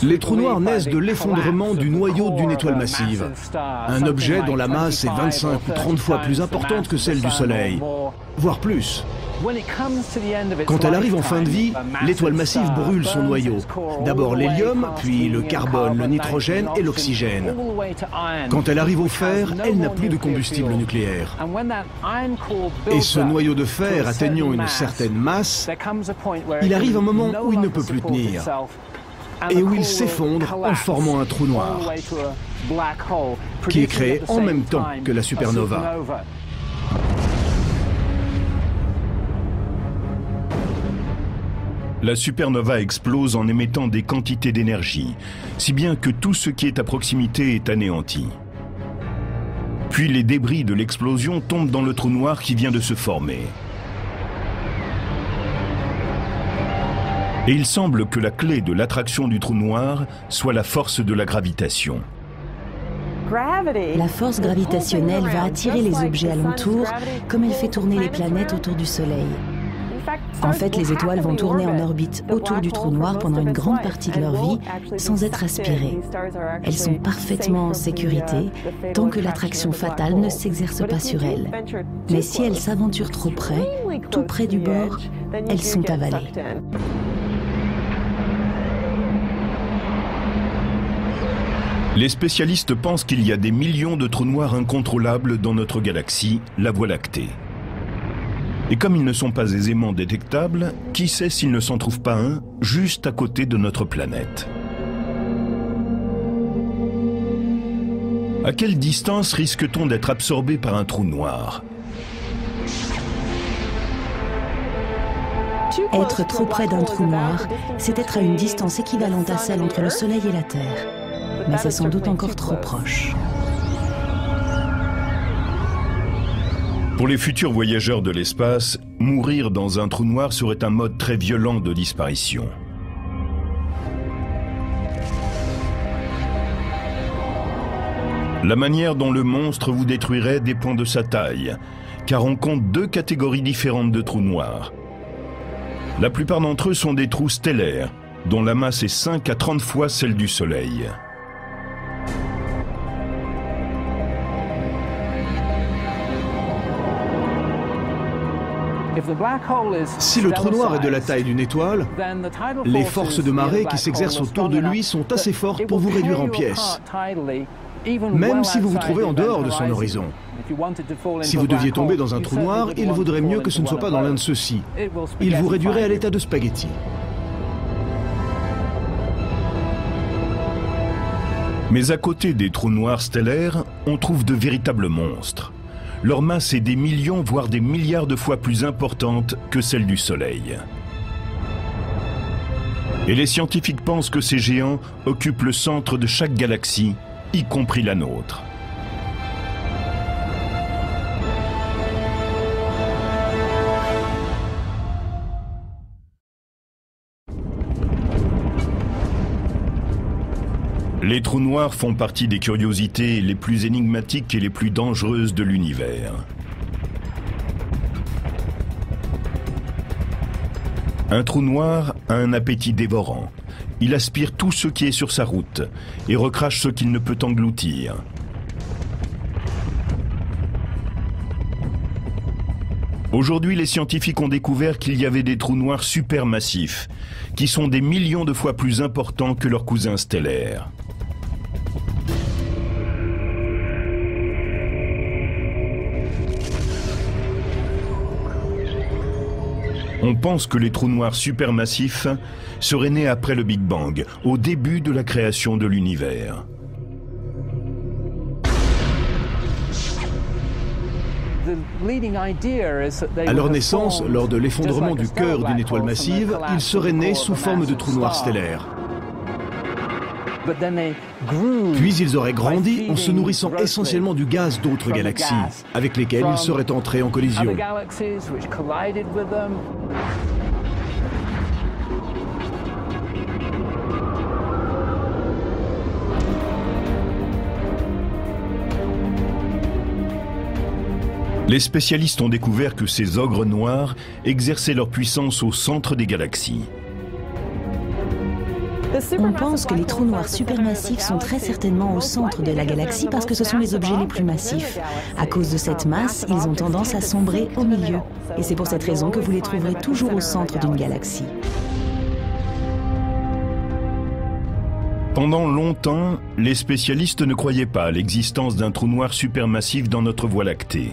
Les trous noirs naissent de l'effondrement du noyau d'une étoile massive, un objet dont la masse est 25 ou 30 fois plus importante que celle du Soleil, voire plus. Quand elle arrive en fin de vie, l'étoile massive brûle son noyau. D'abord l'hélium, puis le carbone, le nitrogène et l'oxygène. Quand elle arrive au fer, elle n'a plus de combustible nucléaire. Et ce noyau de fer atteignant une certaine masse, il arrive un moment où il ne peut plus tenir et où il s'effondre en formant un trou noir qui est créé en même temps que la supernova. La supernova explose en émettant des quantités d'énergie, si bien que tout ce qui est à proximité est anéanti. Puis les débris de l'explosion tombent dans le trou noir qui vient de se former. Et il semble que la clé de l'attraction du trou noir soit la force de la gravitation. La force gravitationnelle va attirer les objets alentour comme elle fait tourner les planètes autour du Soleil. En fait, les étoiles vont tourner en orbite autour du trou noir pendant une grande partie de leur vie sans être aspirées. Elles sont parfaitement en sécurité tant que l'attraction fatale ne s'exerce pas sur elles. Mais si elles s'aventurent trop près, tout près du bord, elles sont avalées. Les spécialistes pensent qu'il y a des millions de trous noirs incontrôlables dans notre galaxie, la Voie lactée. Et comme ils ne sont pas aisément détectables, qui sait s'il ne s'en trouve pas un juste à côté de notre planète? À quelle distance risque-t-on d'être absorbé par un trou noir? Être trop près d'un trou noir, c'est être à une distance équivalente à celle entre le Soleil et la Terre. Mais c'est sans doute encore trop proche. Pour les futurs voyageurs de l'espace, mourir dans un trou noir serait un mode très violent de disparition. La manière dont le monstre vous détruirait dépend de sa taille, car on compte deux catégories différentes de trous noirs. La plupart d'entre eux sont des trous stellaires, dont la masse est 5 à 30 fois celle du Soleil. Si le trou noir est de la taille d'une étoile, les forces de marée qui s'exercent autour de lui sont assez fortes pour vous réduire en pièces, même si vous vous trouvez en dehors de son horizon. Si vous deviez tomber dans un trou noir, il vaudrait mieux que ce ne soit pas dans l'un de ceux-ci. Il vous réduirait à l'état de spaghetti. Mais à côté des trous noirs stellaires, on trouve de véritables monstres. Leur masse est des millions, voire des milliards de fois plus importante que celle du Soleil. Et les scientifiques pensent que ces géants occupent le centre de chaque galaxie, y compris la nôtre. Les trous noirs font partie des curiosités les plus énigmatiques et les plus dangereuses de l'univers. Un trou noir a un appétit dévorant. Il aspire tout ce qui est sur sa route et recrache ce qu'il ne peut engloutir. Aujourd'hui, les scientifiques ont découvert qu'il y avait des trous noirs supermassifs, qui sont des millions de fois plus importants que leurs cousins stellaires. On pense que les trous noirs supermassifs seraient nés après le Big Bang, au début de la création de l'univers. À leur naissance, lors de l'effondrement du cœur d'une étoile massive, ils seraient nés sous forme de trous noirs stellaires. Puis ils auraient grandi en se nourrissant essentiellement du gaz d'autres galaxies, avec lesquelles ils seraient entrés en collision. Les spécialistes ont découvert que ces ogres noirs exerçaient leur puissance au centre des galaxies. On pense que les trous noirs supermassifs sont très certainement au centre de la galaxie parce que ce sont les objets les plus massifs. À cause de cette masse, ils ont tendance à sombrer au milieu. Et c'est pour cette raison que vous les trouverez toujours au centre d'une galaxie. Pendant longtemps, les spécialistes ne croyaient pas à l'existence d'un trou noir supermassif dans notre Voie lactée.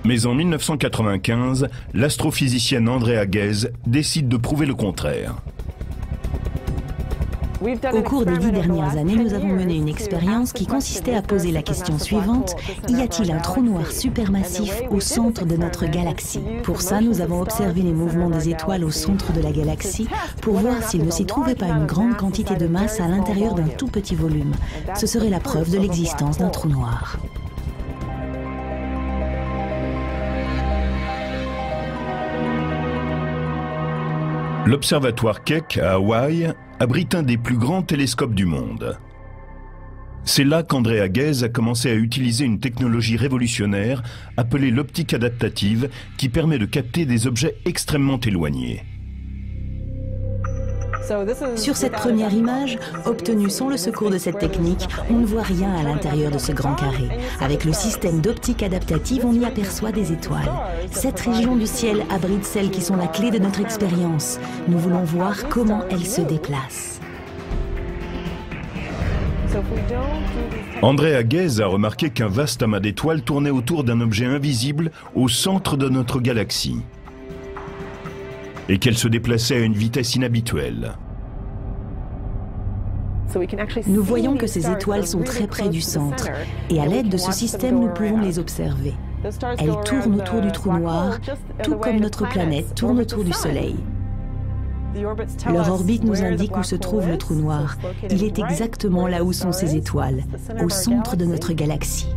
Mais en 1995, l'astrophysicienne Andrea Ghez décide de prouver le contraire. Au cours des 10 dernières années, nous avons mené une expérience qui consistait à poser la question suivante: y a-t-il un trou noir supermassif au centre de notre galaxie? Pour ça, nous avons observé les mouvements des étoiles au centre de la galaxie pour voir s'il ne s'y trouvait pas une grande quantité de masse à l'intérieur d'un tout petit volume. Ce serait la preuve de l'existence d'un trou noir. L'observatoire Keck à Hawaï abrite un des plus grands télescopes du monde. C'est là qu'Andrea Ghez a commencé à utiliser une technologie révolutionnaire appelée l'optique adaptative qui permet de capter des objets extrêmement éloignés. Sur cette première image, obtenue sans le secours de cette technique, on ne voit rien à l'intérieur de ce grand carré. Avec le système d'optique adaptative, on y aperçoit des étoiles. Cette région du ciel abrite celles qui sont la clé de notre expérience. Nous voulons voir comment elles se déplacent. Andrea Ghez a remarqué qu'un vaste amas d'étoiles tournait autour d'un objet invisible au centre de notre galaxie et qu'elles se déplaçaient à une vitesse inhabituelle. Nous voyons que ces étoiles sont très près du centre et à l'aide de ce système, nous pouvons les observer. Elles tournent autour du trou noir, tout comme notre planète tourne autour du Soleil. Leur orbite nous indique où se trouve le trou noir. Il est exactement là où sont ces étoiles, au centre de notre galaxie.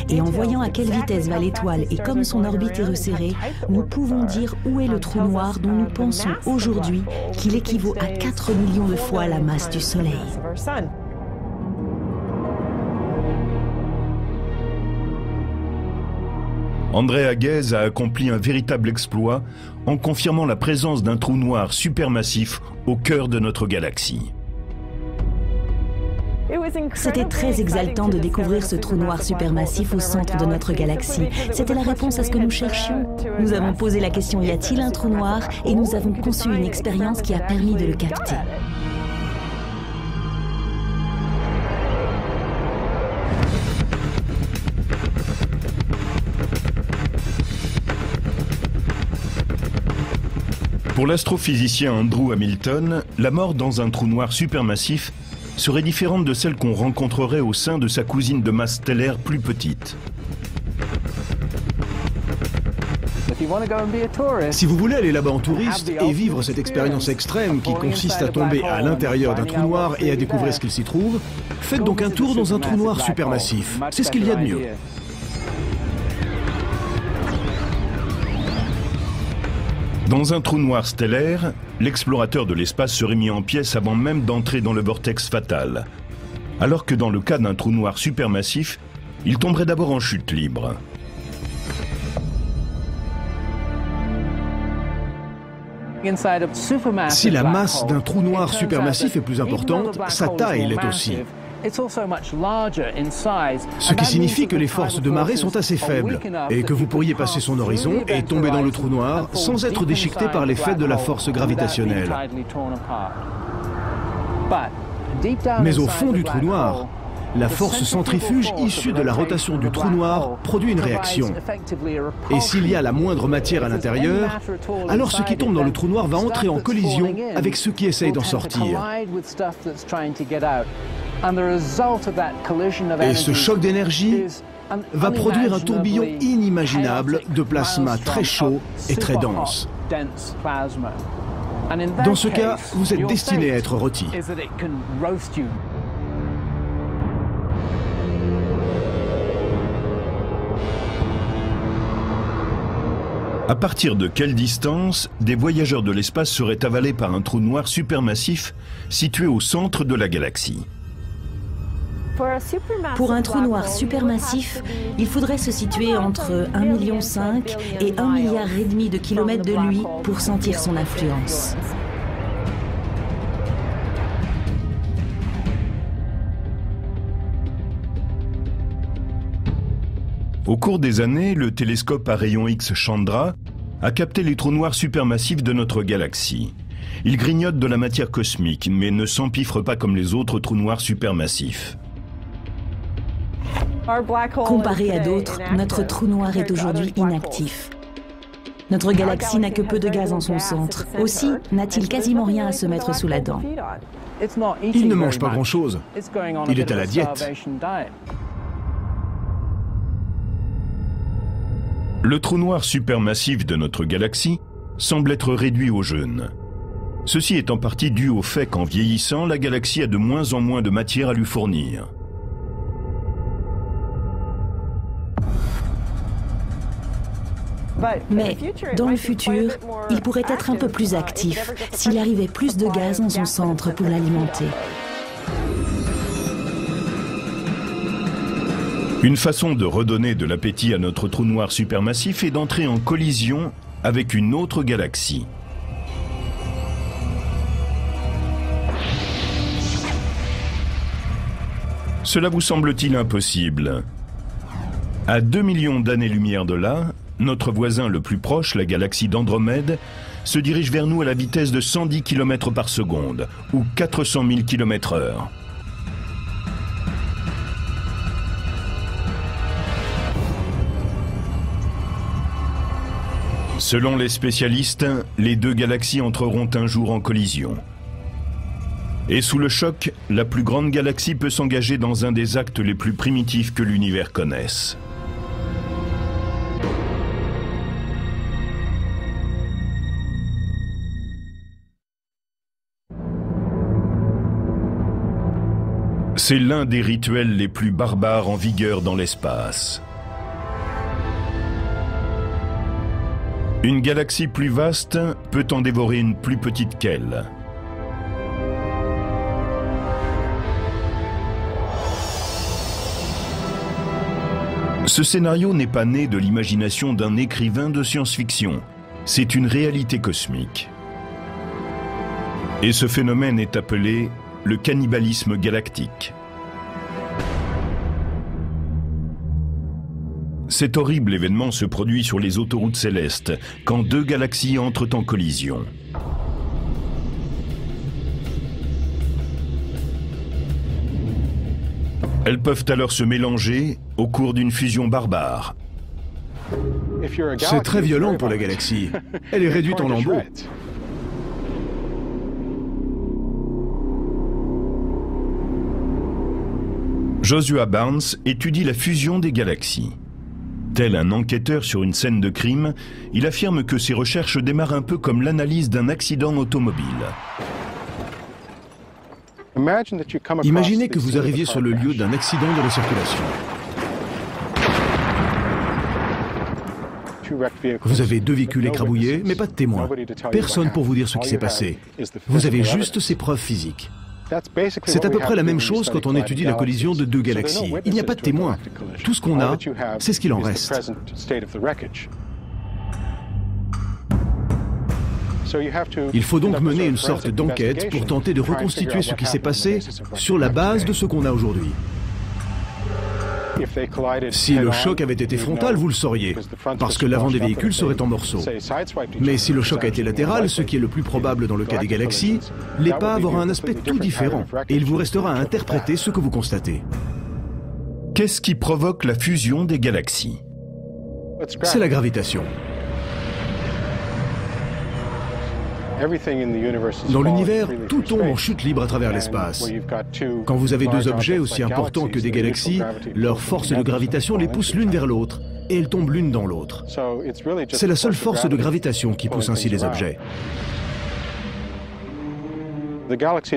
Et en voyant à quelle vitesse va l'étoile et comme son orbite est resserrée, nous pouvons dire où est le trou noir dont nous pensons aujourd'hui qu'il équivaut à 4 millions de fois la masse du Soleil. Andrea Ghez a accompli un véritable exploit en confirmant la présence d'un trou noir supermassif au cœur de notre galaxie. C'était très exaltant de découvrir ce trou noir supermassif au centre de notre galaxie. C'était la réponse à ce que nous cherchions. Nous avons posé la question: y a-t-il un trou noir? Et nous avons conçu une expérience qui a permis de le capter. Pour l'astrophysicien Andrew Hamilton, la mort dans un trou noir supermassif serait différente de celle qu'on rencontrerait au sein de sa cousine de masse stellaire plus petite. Si vous voulez aller là-bas en touriste et vivre cette expérience extrême qui consiste à tomber à l'intérieur d'un trou noir et à découvrir ce qu'il s'y trouve, faites donc un tour dans un trou noir supermassif. C'est ce qu'il y a de mieux. Dans un trou noir stellaire, l'explorateur de l'espace serait mis en pièces avant même d'entrer dans le vortex fatal. Alors que dans le cas d'un trou noir supermassif, il tomberait d'abord en chute libre. Si la masse d'un trou noir supermassif est plus importante, sa taille l'est aussi. Ce qui signifie que les forces de marée sont assez faibles et que vous pourriez passer son horizon et tomber dans le trou noir sans être déchiqueté par l'effet de la force gravitationnelle. Mais au fond du trou noir, la force centrifuge issue de la rotation du trou noir produit une réaction. Et s'il y a la moindre matière à l'intérieur, alors ce qui tombe dans le trou noir va entrer en collision avec ceux qui essayent d'en sortir. Et ce choc d'énergie va produire un tourbillon inimaginable de plasma très chaud et très dense. Dans ce cas, vous êtes destiné à être rôti. À partir de quelle distance des voyageurs de l'espace seraient avalés par un trou noir supermassif situé au centre de la galaxie? Pour un trou noir supermassif, il faudrait se situer entre 1,5 million et 1,5 milliard de kilomètres de lui pour sentir son influence. Au cours des années, le télescope à rayons X Chandra a capté les trous noirs supermassifs de notre galaxie. Ils grignotent de la matière cosmique, mais ne s'empiffrent pas comme les autres trous noirs supermassifs. Comparé à d'autres, notre trou noir est aujourd'hui inactif. Notre galaxie n'a que peu de gaz en son centre. Aussi, n'a-t-il quasiment rien à se mettre sous la dent. Il ne mange pas grand-chose. Il est à la diète. Le trou noir supermassif de notre galaxie semble être réduit au jeûne. Ceci est en partie dû au fait qu'en vieillissant, la galaxie a de moins en moins de matière à lui fournir. Mais, dans le futur, il pourrait être un peu plus actif s'il arrivait plus de gaz en son centre pour l'alimenter. Une façon de redonner de l'appétit à notre trou noir supermassif est d'entrer en collision avec une autre galaxie. Cela vous semble-t-il impossible? À 2 millions d'années-lumière de là, notre voisin le plus proche, la galaxie d'Andromède, se dirige vers nous à la vitesse de 110 km par seconde, ou 400 000 km/h. Selon les spécialistes, les deux galaxies entreront un jour en collision. Et sous le choc, la plus grande galaxie peut s'engager dans un des actes les plus primitifs que l'univers connaisse. C'est l'un des rituels les plus barbares en vigueur dans l'espace. Une galaxie plus vaste peut en dévorer une plus petite qu'elle. Ce scénario n'est pas né de l'imagination d'un écrivain de science-fiction. C'est une réalité cosmique. Et ce phénomène est appelé le cannibalisme galactique. Cet horrible événement se produit sur les autoroutes célestes, quand deux galaxies entrent en collision. Elles peuvent alors se mélanger au cours d'une fusion barbare. C'est très violent pour la galaxie. Elle est réduite en lambeaux. Joshua Barnes étudie la fusion des galaxies. Tel un enquêteur sur une scène de crime, il affirme que ses recherches démarrent un peu comme l'analyse d'un accident automobile. Imaginez que vous arriviez sur le lieu d'un accident de la circulation. Vous avez deux véhicules écrabouillés, mais pas de témoins. Personne pour vous dire ce qui s'est passé. Vous avez juste ces preuves physiques. C'est à peu près la même chose quand on étudie la collision de deux galaxies. Il n'y a pas de témoins. Tout ce qu'on a, c'est ce qu'il en reste. Il faut donc mener une sorte d'enquête pour tenter de reconstituer ce qui s'est passé sur la base de ce qu'on a aujourd'hui. Si le choc avait été frontal, vous le sauriez, parce que l'avant des véhicules serait en morceaux. Mais si le choc a été latéral, ce qui est le plus probable dans le cas des galaxies, l'épave aura un aspect tout différent, et il vous restera à interpréter ce que vous constatez. Qu'est-ce qui provoque la fusion des galaxies? C'est la gravitation. Dans l'univers, tout tombe en chute libre à travers l'espace. Quand vous avez deux objets aussi importants que des galaxies, leur force de gravitation les pousse l'une vers l'autre, et elles tombent l'une dans l'autre. C'est la seule force de gravitation qui pousse ainsi les objets.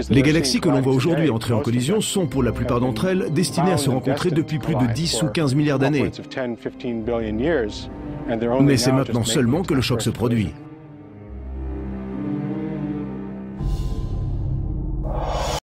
Les galaxies que l'on voit aujourd'hui entrer en collision sont, pour la plupart d'entre elles, destinées à se rencontrer depuis plus de 10 ou 15 milliards d'années. Mais c'est maintenant seulement que le choc se produit.